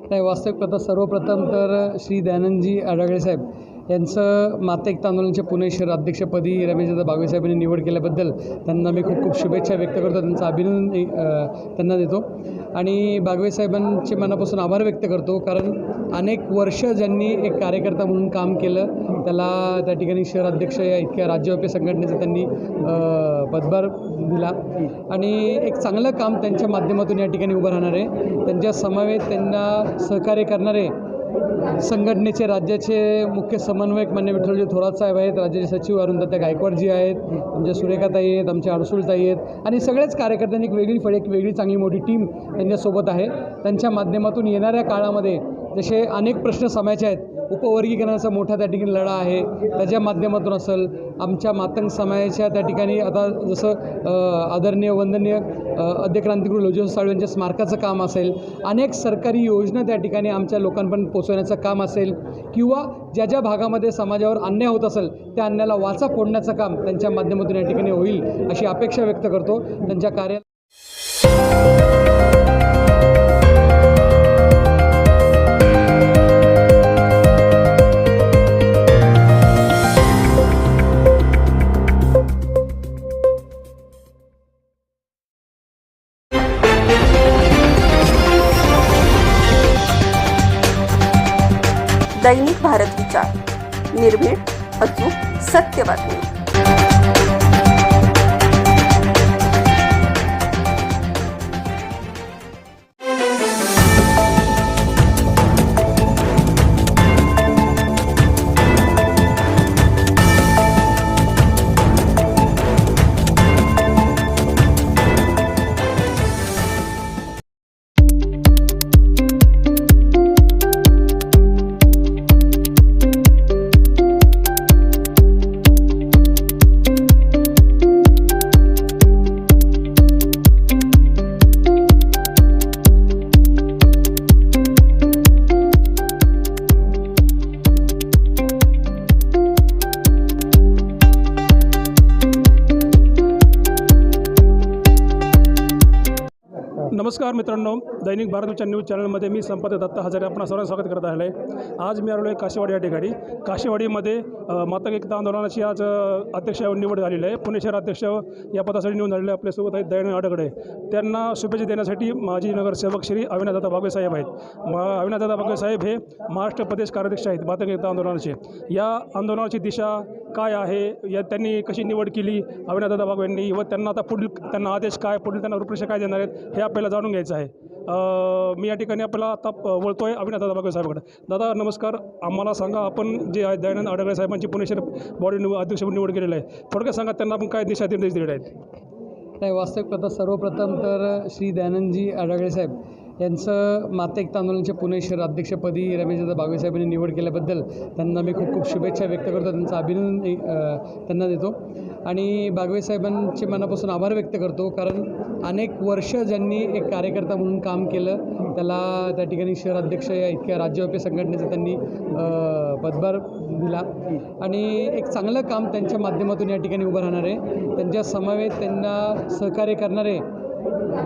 नाही, वास्तविक आता सर्वप्रथम तर श्री दयानंदजी आढळराव साहेब यांचं माता एकता आंदोलनाच्या पुणे शहर अध्यक्षपदी रमेशदादा बागवे साहेबांनी निवड केल्याबद्दल त्यांना मी खूप खूप शुभेच्छा व्यक्त करतो, त्यांचं अभिनंदन त्यांना देतो आणि बागवे साहेबांचे मनापासून आभार व्यक्त करतो. कारण अनेक वर्ष ज्यांनी एक कार्यकर्ता म्हणून काम केलं, त्याला त्या ठिकाणी शहर अध्यक्ष या इतक्या राज्यव्यापी संघटनेचा त्यांनी पदभार दिला आणि एक चांगलं काम त्यांच्या माध्यमातून या ठिकाणी उभं राहणार आहे. त्यांच्या समवेत त्यांना सहकार्य करणारे संघटनेचे राज्याचे मुख्य समन्वयक मान्य विठ्ठलजी थोरात साहेब आहेत, राज्याचे सचिव अरुणदत्ता गायकवाडजी आहेत, आमच्या सुरेखाताई आहेत, आमच्या अडसुळताई आहेत आणि सगळेच कार्यकर्त्यांनी एक वेगळी फळ, एक वेगळी चांगली मोठी टीम त्यांच्यासोबत आहे. त्यांच्या माध्यमातून येणाऱ्या काळामध्ये जसे अनेक प्रश्न समाजाचे आहेत, उपवर्गीकरणाचा मोठा त्या ठिकाणी लढा आहे, त्याच्या माध्यमातून असेल आमच्या मातंग समाजाच्या त्या ठिकाणी आता जसं आदरणीय वंदनीय आद्य क्रांतिगुरू लोजीराव साळवे यांच्या स्मारकाचं काम असेल, अनेक सरकारी योजना त्या ठिकाणी आमच्या लोकांपर्यंत पोचवण्याचं काम असेल किंवा ज्या ज्या भागामध्ये समाजावर अन्याय होत असेल त्या अन्यायाला वाचा फोडण्याचं काम त्यांच्या माध्यमातून या ठिकाणी होईल अशी अपेक्षा व्यक्त करतो. त्यांच्या कार्याला दैनिक भारत विचार, निर्भीड, अचूक, सत्य बातमी. नमस्कार मित्रांनो, दैनिक भारत विचार न्यूज चॅनलमध्ये मी संपादक दत्ता हजारे आपण सर्वांचं स्वागत करत आहे. आज मी आलो आहे काशीवाडी या ठिकाणी. काशीवाडीमध्ये माता एकता आंदोलनाची आज अध्यक्ष निवड झालेली आहे. पुणे शहर अध्यक्ष या पदासाठी निवड झालेले आपल्यासोबत आहेत दयानंद आढळराव. त्यांना शुभेच्छा देण्यासाठी माजी नगरसेवक श्री अविनाशदादा बागवे साहेब आहेत. अविनाशदादा बागवे साहेब हे महाराष्ट्र प्रदेश कार्याध्यक्ष आहेत माता एकता आंदोलनाचे. या आंदोलनाची दिशा काय आहे, या त्यांनी कशी निवड केली अविनाशदादा बागवे यांनी, व त्यांना आता पुढील त्यांना आदेश काय, पुढील त्यांना रूपरेषा काय देणार आहेत हे आपल्याला जाणून घ्यायचं आहे. मी या ठिकाणी आपल्याला आता वळतो आहे अविनाशदादा बागवे साहेबांकडे. दादा नमस्कार, आम्हाला सांगा आपण जे आहे दयानंद आढळराव साहेबांची पुणे शहर बॉडी अध्यक्ष निवड केलेलं आहे, थोडक्यात सांगा त्यांना आपण काय दिशानिर्देश दिले आहेत. नाही, वास्तविक आता सर्वप्रथम तर श्री दयानंदजी आढळराव साहेब यांचं माता एकता आंदोलनाच्या पुणे शहर अध्यक्षपदी रमेशदादा बागवे साहेबांनी निवड केल्याबद्दल त्यांना मी खूप खूप शुभेच्छा व्यक्त करतो, त्यांचं अभिनंदन त्यांना देतो आणि बागवे साहेबांचे मनापासून आभार व्यक्त करतो. कारण अनेक वर्ष ज्यांनी एक कार्यकर्ता म्हणून काम केलं, त्याला त्या ठिकाणी शहर अध्यक्ष या इतक्या राज्यव्यापी संघटनेचा त्यांनी पदभार दिला आणि एक चांगलं काम त्यांच्या माध्यमातून या ठिकाणी उभं राहणार आहे. त्यांच्या समवेत त्यांना सहकार्य करणारे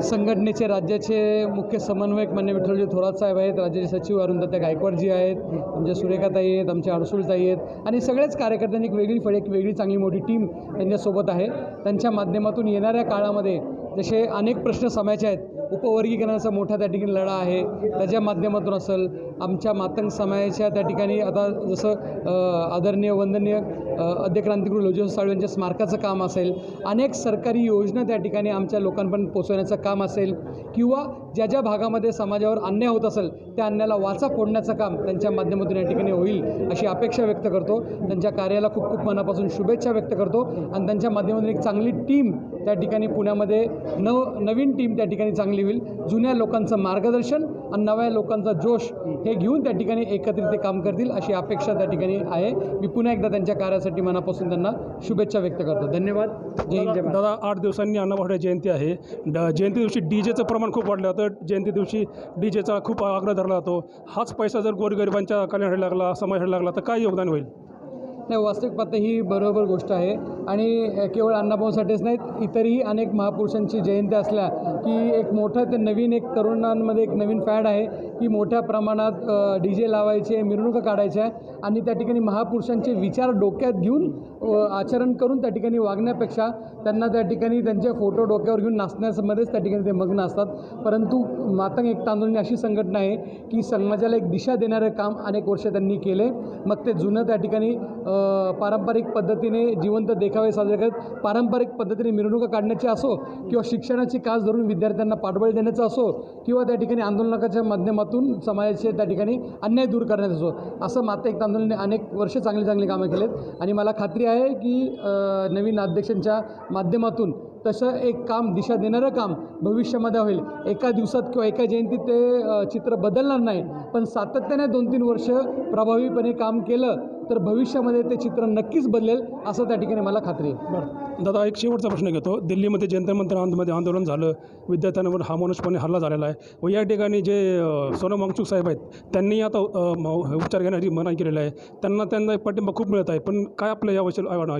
संघटनेचे राज्याचे मुख्य समन्वयक मान्य विठ्ठलजी थोरात साहेब आहेत, राज्याचे सचिव अरुणदत्ता गायकवाडजी आहेत, आमच्या सुरेखाताई आहेत, आमच्या अडसुळताई आहेत आणि सगळेच कार्यकर्त्यांनी एक वेगळी फळ, एक वेगळी चांगली मोठी टीम त्यांच्यासोबत आहे. त्यांच्या माध्यमातून येणाऱ्या काळामध्ये जसे अनेक प्रश्न समाजाचे आहेत, उपवर्गीकरणाचा मोठा त्या ठिकाणी लढा आहे, त्याच्या माध्यमातून असेल आमच्या मातंग समाजाच्या त्या ठिकाणी आता जसं आदरणीय वंदनीय आद्य क्रांतिगुरू लोजीराव साळवे यांच्या स्मारकाचं काम असेल, अनेक सरकारी योजना त्या ठिकाणी आमच्या लोकांपर्यंत पोचवण्याचं काम असेल किंवा ज्या ज्या भागामध्ये समाजावर अन्याय होत असेल त्या अन्यायाला वाचा फोडण्याचं काम त्यांच्या माध्यमातून या ठिकाणी होईल अशी अपेक्षा व्यक्त करतो. त्यांच्या कार्याला खूप खूप मनापासून शुभेच्छा व्यक्त करतो आणि त्यांच्या माध्यमातून एक चांगली टीम त्या ठिकाणी पुण्यामध्ये नवीन टीम त्या ठिकाणी चांगली होईल. जुन्या लोकांचं मार्गदर्शन आणि नव्या लोकांचा जोश हे घेऊन त्या ठिकाणी एकत्रित ते काम करतील अशी अपेक्षा त्या ठिकाणी आहे. मी पुन्हा एकदा त्यांच्या कार्यासाठी मनापासून त्यांना शुभेच्छा व्यक्त करतो. धन्यवाद. जय हिंद, जय महाराष्ट्र. दादा 8 दिवसांनी अण्णाभाऊ जयंती आहे. जयंती दिवशी डीजेचं प्रमाण खूप वाढलं होतं. जयंती दिवशी डीजेचा खूप आग्रह धरला जातो. हाच पैसा जर गोरगरिबांच्या कल्याणासाठी लागला, समाजासाठी लागला तर काय योगदान होईल? नाही, वास्तविक पाहता ही बरोबर गोष्ट आहे आणि केवळ अण्णाभाऊ साठेच नाहीत, इतरही अनेक महापुरुषांची जयंती असल्या की एक मोठं ते नवीन एक तरुणांमध्ये एक नवीन फॅड आहे की मोठ्या प्रमाणात DJ लावायचे, मिरवणुका काढायच्या आणि त्या ठिकाणी महापुरुषांचे विचार डोक्यात घेऊन आचरण करून त्या ठिकाणी वागण्यापेक्षा त्यांना त्या ठिकाणी त्यांचे फोटो डोक्यावर घेऊन नाचण्यामध्येच त्या ठिकाणी ते मग्न असतात. परंतु मातंग एकता आंदोलन अशी संघटना आहे की समाजाला एक दिशा देणारं काम अनेक वर्ष त्यांनी केले. मग ते जुनं त्या ठिकाणी पारंपरिक पद्धतीने जिवंत देखावे साजरे करत पारंपरिक पद्धतीने मिरवणुका काढण्याची असो किंवा शिक्षणाची कास धरून विद्यार्थ्यांना पाठबळ देण्याचं असो किंवा त्या ठिकाणी आंदोलनाच्या माध्यमातून समाजाचे त्या ठिकाणी अन्याय दूर करण्याचं असो, असं मातंग एकता आंदोलनाने अनेक वर्ष चांगली कामं केलेत आणि मला खात्री आहे की नवीन अध्यक्षांच्या माध्यमातून तसं एक काम, दिशा देणारं काम भविष्यामध्ये होईल. एका दिवसात किंवा एका जयंतीत ते चित्र बदलणार नाही, पण सातत्याने 2-3 वर्ष प्रभावीपणे काम केलं तर भविष्यामध्ये ते चित्र नक्कीच बदलेल असं त्या ठिकाणी मला खात्री आहे. बरं दादा, एक शेवटचा प्रश्न घेतो. दिल्लीमध्ये जंतर मंतर आंदोलन झालं, विद्यार्थ्यांवर हा माणूसपणे हल्ला झालेला आहे व या ठिकाणी जे सोनम वांगचूक साहेब आहेत त्यांनी आता उपचार घेण्याची मनाई केलेली आहे. त्यांना पाठिंबा खूप मिळत आहे, पण काय आपलं या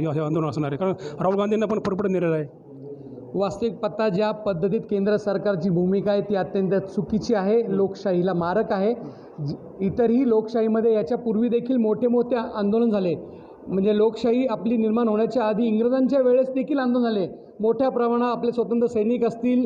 हे आंदोलन असणार आहे? कारण राहुल गांधींना पण फरफडत नेलेलं आहे. वास्तविक पाहता ज्या पद्धतीत केंद्र सरकारची भूमिका आहे ती अत्यंत चुकीची आहे, लोकशाहीला मारक आहे. इतरही लोकशाहीमध्ये याच्यापूर्वी देखील मोठे आंदोलन झाले. म्हणजे लोकशाही आपली निर्माण होण्याच्या आधी इंग्रजांच्या वेळेस देखील आंदोलन झाले. मोठ्या प्रमाणात आपले स्वतंत्र सैनिक असतील,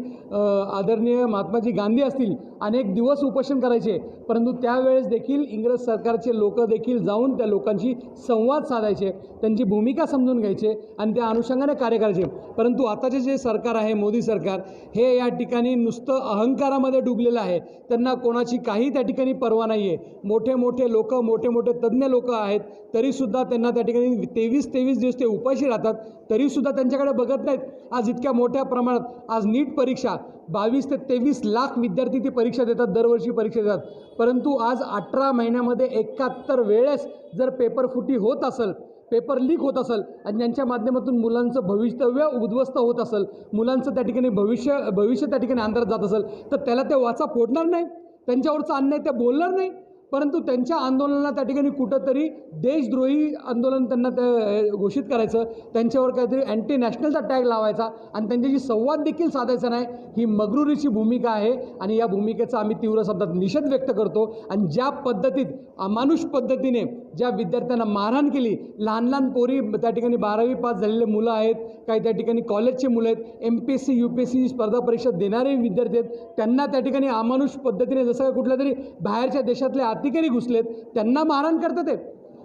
आदरणीय महात्माजी गांधी असतील, अनेक दिवस उपोषण करायचे. परंतु त्यावेळेस देखील इंग्रज सरकारचे लोक देखील जाऊन त्या लोकांशी संवाद साधायचे, त्यांची भूमिका समजून घ्यायचे आणि त्या अनुषंगाने कार्य करायचे. परंतु आताचे जे सरकार आहे, मोदी सरकार, हे या ठिकाणी नुसतं अहंकारामध्ये डुबलेलं आहे. त्यांना कोणाची काही त्या ठिकाणी पर्वा नाही आहे. मोठे लोक, मोठे तज्ज्ञ लोक आहेत, तरीसुद्धा त्यांना त्या ठिकाणी 23 दिवस ते उपाशी राहतात, तरीसुद्धा त्यांच्याकडे बघत नाहीत. आज इतक्या मोठ्या प्रमाणात आज नीट परीक्षा 22 ते 23 लाख विद्यार्थी ती परीक्षा देतात, दरवर्षी परीक्षा देतात. परंतु आज 18 महिन्यामध्ये 71 वेळेस जर पेपर फुटी होत असेल, पेपर लीक होत असेल आणि ज्यांच्या माध्यमातून मुलांचं भवितव्य उद्ध्वस्त होत असेल, मुलांचं त्या ठिकाणी भविष्य त्या ठिकाणी अंधारात जात असेल, तर त्याला ते वाचा फोडणार नाही, त्यांच्यावरचा अन्याय ते बोलणार नाही. परंतु त्यांच्या आंदोलनाला त्या ठिकाणी कुठंतरी देशद्रोही आंदोलन त्यांना ते घोषित करायचं, त्यांच्यावर काहीतरी अँटी नॅशनलचा टॅग लावायचा आणि त्यांच्याशी संवाद देखील साधायचा नाही. ही मगरुरीची भूमिका आहे आणि या भूमिकेचा आम्ही तीव्र शब्दात निषेध व्यक्त करतो. आणि ज्या पद्धतीत अमानुष पद्धतीने ज्या विद्यार्थ्यांना मारहाण केली, लहान पोरी त्या ठिकाणी 12वी पास झालेले मुलं आहेत, काही त्या ठिकाणी कॉलेजचे मुलं आहेत, MPSC UPSC स्पर्धा परीक्षा देणारे विद्यार्थी आहेत, त्यांना त्या ठिकाणी अमानुष पद्धतीने जसं कुठल्या तरी बाहेरच्या देशातले अधिकारी घुसलेत त्यांना मारहाण करतात ते.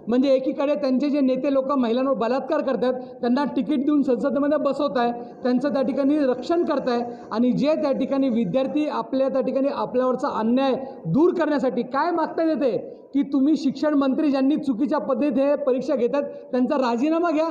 म्हणजे एकीकडे त्यांचे जे नेते लोक महिलांवर बलात्कार करतात, त्यांना तिकीट देऊन संसदेमध्ये बसवत आहे, त्यांचं त्या ठिकाणी रक्षण करत आहे आणि जे त्या ठिकाणी विद्यार्थी आपल्या त्या ठिकाणी आपल्यावरचा अन्याय दूर करण्यासाठी काय मागता येते की तुम्ही शिक्षण मंत्री ज्यांनी चुकीच्या पद्धतीत हे परीक्षा घेतात त्यांचा राजीनामा घ्या,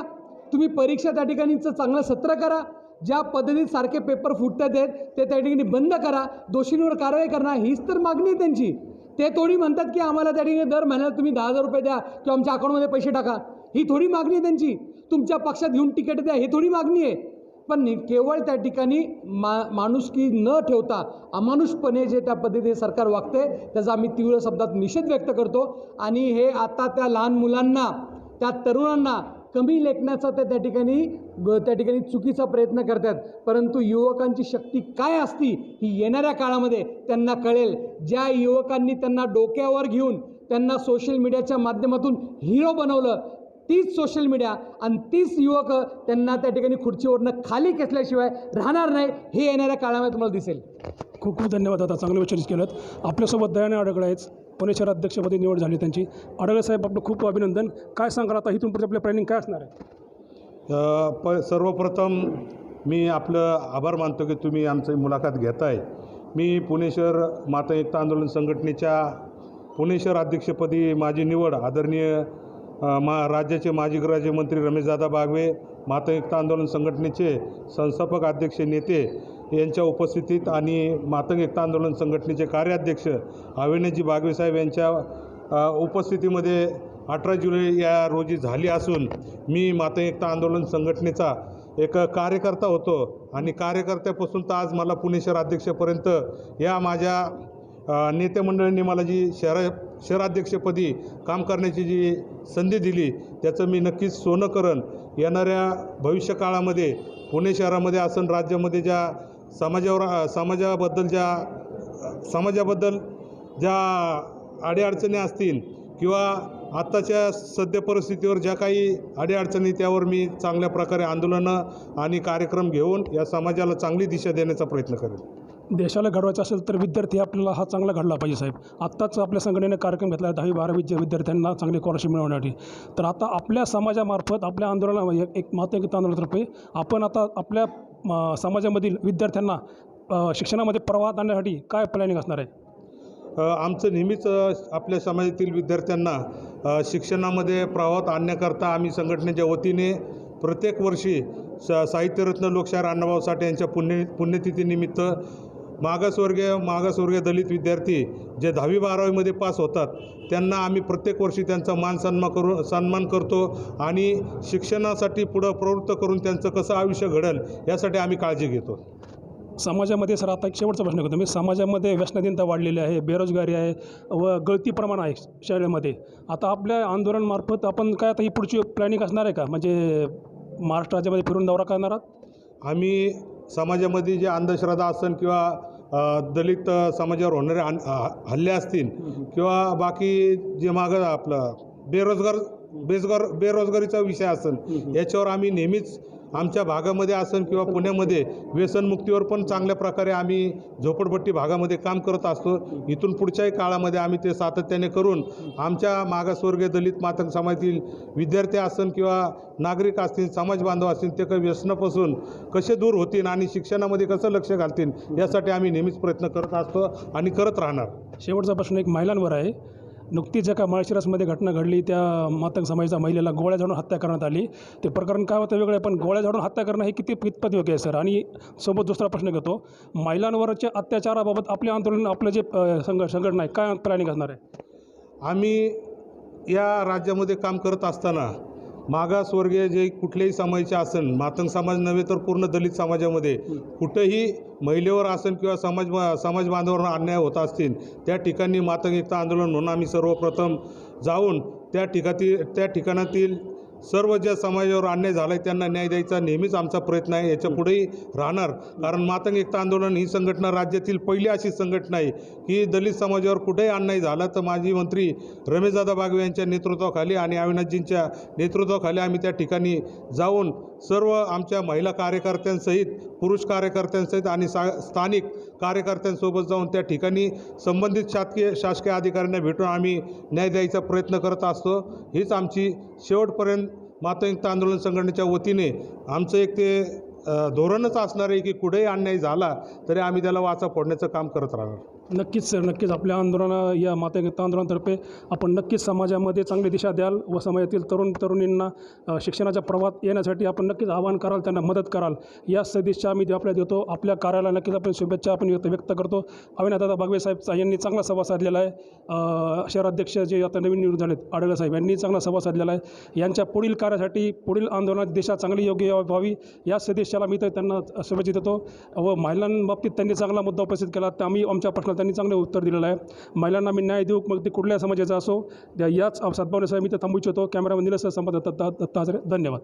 तुम्ही परीक्षा त्या ठिकाणीचं चांगलं सत्र करा, ज्या पद्धतीत सारखे पेपर फुटतात आहेत ते त्या ठिकाणी बंद करा, दोषींवर कारवाई करा, हीच तर मागणी आहे त्यांची. ते थोडी म्हणतात की आम्हाला त्या ठिकाणी दर महिन्याला तुम्ही 10,000 रुपये द्या किंवा आमच्या अकाउंटमध्ये पैसे टाका, ही थोडी मागणी आहे त्यांची. तुमच्या पक्षात घेऊन तिकीट द्या, ही थोडी मागणी आहे. पण केवळ त्या ठिकाणी माणुसकी न ठेवता अमानुषपणे जे त्या पद्धतीने सरकार वागते त्याचा आम्ही तीव्र शब्दात निषेध व्यक्त करतो. आणि हे आता त्या लहान मुलांना, त्या तरुणांना कमी लेखण्याचा ते त्या ठिकाणी चुकीचा प्रयत्न करतात. परंतु युवकांची शक्ती काय असती ही येणाऱ्या काळामध्ये त्यांना कळेल. ज्या युवकांनी त्यांना डोक्यावर घेऊन त्यांना सोशल मीडियाच्या माध्यमातून हिरो बनवलं, तीच सोशल मीडिया आणि तीच युवक त्यांना त्या ठिकाणी खुर्चीवरनं खाली खेचल्याशिवाय राहणार नाही, हे येणाऱ्या काळामध्ये तुम्हाला दिसेल. खूप धन्यवाद दादा, चांगले विचार केलं. आपल्यासोबत दयाने अडगळे आहेत, पुणे शहर अध्यक्षपदी निवड झाली त्यांची. अडगळे साहेब, आपलं खूप अभिनंदन. काय सांगाल आता इथून पुढे आपलं प्लॅनिंग काय असणार आहे? सर्वप्रथम मी आपलं आभार मानतो की तुम्ही आमची मुलाखत घेताय. मी पुणे शहर मातंग एकता आंदोलन संघटनेच्या पुणे शहर अध्यक्षपदी माझी निवड आदरणीय राज्याचे माजी गृहराज्यमंत्री रमेशदादा बागवे, मातंग एकता आंदोलन संघटनेचे संस्थापक अध्यक्ष नेते यांच्या उपस्थितीत आणि मातंग एकता आंदोलन संघटनेचे कार्याध्यक्ष अविनाशजी बागवे साहेब यांच्या उपस्थितीमध्ये 18 जुलै या रोजी झाली असून मी मातंग एकता आंदोलन संघटनेचा एक कार्यकर्ता होतो आणि कार्यकर्त्यापासून तर आज मला पुणे शहर अध्यक्षपर्यंत या माझ्या नेते मंडळींनी मला जी शहराध्यक्षपदी काम करण्याची जी संधी दिली त्याचं मी नक्कीच सोनं करण. येणाऱ्या भविष्यकाळामध्ये पुणे शहरामध्ये असन राज्यामध्ये ज्या समाजाबद्दल ज्या अडीअडचणी असतील किंवा आत्ताच्या सद्य परिस्थितीवर ज्या काही अडीअडचणी त्यावर मी चांगल्या प्रकारे आंदोलनं आणि कार्यक्रम घेऊन या समाजाला चांगली दिशा देण्याचा प्रयत्न करेन. देशाला घडवायचं असेल तर विद्यार्थी आपल्याला हा चांगला घडला पाहिजे साहेब. आत्ताच आपल्या संघटनेने कार्यक्रम घेतला आहे 10वी-12वीच्या विद्यार्थ्यांना चांगली स्कॉलरशिप मिळवण्यासाठी. तर आता आपल्या समाजामार्फत आपल्या आंदोलना एक माता गीता आंदोलनातर्फे आपण आता आपल्या समाजामधील विद्यार्थ्यांना शिक्षणामध्ये प्रवाहात आणण्यासाठी काय प्लॅनिंग असणार आहे? आमचं नेहमीच आपल्या समाजातील विद्यार्थ्यांना शिक्षणामध्ये प्रवाहात आणण्याकरता आम्ही संघटनेच्या वतीने प्रत्येक वर्षी साहित्यरत्न लोकशाहीर अण्णाभाऊ साठे यांच्या पुण्यतिथीनिमित्त मागासवर्गीय दलित विद्यार्थी जे 10वी-12वीमध्ये पास होतात त्यांना आम्ही प्रत्येक वर्षी त्यांचा सन्मान करतो आणि शिक्षणासाठी पुढं प्रवृत्त करून त्यांचं कसं आयुष्य घडेल यासाठी आम्ही काळजी घेतो. समाजामध्ये सर आता एक शेवटचा प्रश्न करतो मी. समाजामध्ये व्यसनाधीनता वाढलेली आहे, बेरोजगारी आहे व गळती प्रमाण आहे शाळेमध्ये. आता आपल्या आंदोलनामार्फत आपण काय आता ही पुढची प्लॅनिंग असणार आहे का? म्हणजे महाराष्ट्र राज्यामध्ये फिरून दौरा करणार आहात? आम्ही समाजामध्ये जे अंधश्रद्धा असेल किंवा दलित समाजावर होणारे हल्ले असतील किंवा बाकी जे मागं आपलं बेरोजगारीचा विषय असेल याच्यावर आम्ही नेहमीच आमच्या भागामध्ये असेल किंवा पुण्यामध्ये व्यसनमुक्तीवर पण चांगल्या प्रकारे आम्ही झोपडपट्टी भागामध्ये काम करत असतो. इथून पुढच्याही काळामध्ये आम्ही ते सातत्याने करून आमच्या मागासवर्गीय दलित मातंग समाजातील विद्यार्थी असेल किंवा नागरिक असतील, समाज बांधव असतील ते काही व्यसनापासून कसे दूर होतील आणि शिक्षणामध्ये कसं लक्ष घालतील यासाठी आम्ही नेहमीच प्रयत्न करत असतो आणि करत राहणार. शेवटचा प्रश्न एक महिलांवर आहे. नुकतीच ज्या का माळशिरसमध्ये घटना घडली त्या मातंग समाजाच्या महिलेला गोळ्या झाडून हत्या करण्यात आली. ते प्रकरण काय होतं वेगळं, पण गोळ्या झाडून हत्या करणं हे कितपत योग्य आहे सर? आणि सोबत दुसरा प्रश्न घेतो, महिलांवरच्या अत्याचाराबाबत आपले आंदोलन आपलं जे संघटना आहे काय प्लॅनिंग असणार आहे? आम्ही या राज्यामध्ये काम करत असताना मागासवर्गीय जे कुठल्याही समाजाचे असेल, मातंग समाज नव्हे तर पूर्ण दलित समाजामध्ये कुठंही महिलेवर असेल किंवा समाज बांधवांवर अन्याय होत असतील त्या ठिकाणी मातंग एकता आंदोलन म्हणून आम्ही सर्वप्रथम जाऊन त्या ठिकाणातील सर्व ज्या समाजावर अन्याय झाला आहे त्यांना न्याय द्यायचा नेहमीच आमचा प्रयत्न आहे. याच्या पुढेही राहणार. कारण मातंग एकता आंदोलन ही संघटना राज्यातील पहिली अशी संघटना आहे की दलित समाजावर कुठेही अन्याय झाला तर माजी मंत्री रमेशदादा बागवे यांच्या नेतृत्वाखाली आणि अविनाशजींच्या नेतृत्वाखाली आम्ही त्या ठिकाणी जाऊन सर्व आमच्या महिला कार्यकर्त्यांसहित, पुरुष कार्यकर्त्यांसहित आणि स्थानिक कार्यकर्त्यांसोबत जाऊन त्या ठिकाणी संबंधित शासकीय अधिकाऱ्यांना भेटून आम्ही न्याय द्यायचा प्रयत्न करत असतो. हीच आमची शेवटपर्यंत मातंग एकता आंदोलन संघटनेच्या वतीने आमचं एक ते धोरणच असणार आहे की कुठेही अन्याय झाला तरी आम्ही त्याला वाचा फोडण्याचं काम करत राहणार. नक्कीच सर, नक्कीच आपल्या या मातंग एकता आंदोलनातर्फे आपण नक्कीच समाजामध्ये चांगली दिशा द्याल व समाजातील तरुणींना शिक्षणाच्या प्रवाहात येण्यासाठी आपण नक्कीच आवाहन कराल, त्यांना मदत कराल. या सदिच्छा आम्ही आपल्या देतो. आपल्या कार्याला नक्कीच आपण शुभेच्छा आपण व्यक्त करतो. अविनाशदादा बागवे साहेब यांनी चांगला संवाद साधलेला आहे. शहराध्यक्ष जे आता नवीन निवडून झालेत आडगळे साहेब यांनी चांगला संवाद साधलेला आहे. यांच्या पुढील कार्यासाठी, पुढील आंदोलनात दिशा चांगली योग्य व्हावी या सदिच्छाला मी तर त्यांना शुभेच्छा देतो. व महिलांबाबतीत त्यांनी चांगला मुद्दा उपस्थित केला तर आम्ही आमच्या प्रश्नाला त्यांनी चांगले उत्तर दिलेलं आहे. महिलांना मी न्याय देऊ, मग ते कुठल्या समाजाचा असो. याच सद्भावनेसह मी ते थांबू इच्छितो. कॅमेरामॅन निलेश संपादक दत्ता हजारे, धन्यवाद.